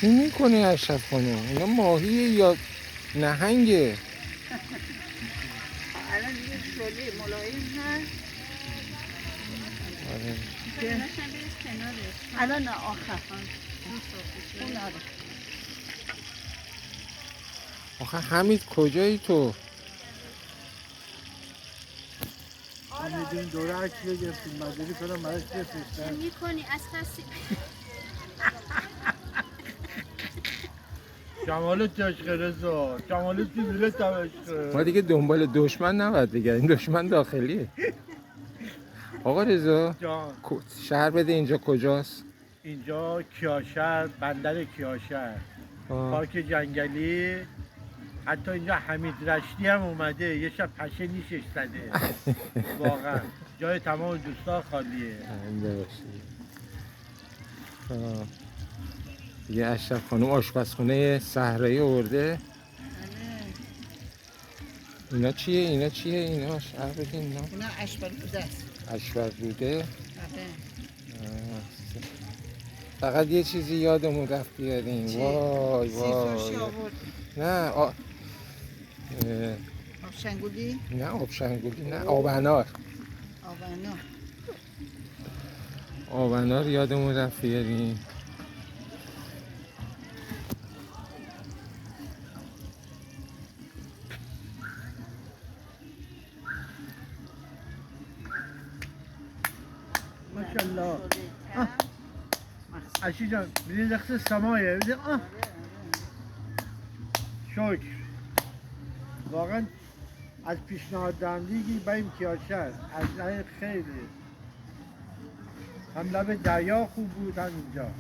چی میکنه اشرف خانم؟ اینا ماهیه یا نهنگه؟ الان دیگه شده ملایم هست. آره. الان نه آخر اون آره. آخه حمید کجایی تو؟ حمید این دوره عکس بگرفتیم مداری کنم براش بفرستم. چی میکنی از کسی؟ کمالت عشق رضا، کمالت بیلت هم عشق. ما دیگه دنبال دشمن نباید بگردیم، دشمن داخلیه. آقا رضا جان شهر بده اینجا کجاست؟ اینجا کیاشهر، بندر کیاشهر، آه. پارک جنگلی. حتی اینجا حمید رشدی هم اومده یه شب پشه نیشش زده. واقعا جای تمام دوستا خالیه. زنده باشی. آه. یه اشرف خانم آشپزخونه صحرایی آورده. اینا چیه؟ اینا شهر بده اینا. اینا اشبالوده است. اشورده. آره. فقط یه چیزی یادمون رفت بیاریم. چی؟ وای سیزوشی آورد. نه آبشنگولی؟ نه آبشنگولی نه آبنار. آبنار. آبنار یادمون رفت بیاریم. ماشاءالله. عشی جان ببین رقص سمایه ببین. شکر واقعا از پیشنهاد دهندگی بریم کیاشهر از خیلی هم لب دریا خوب بود هم اینجا.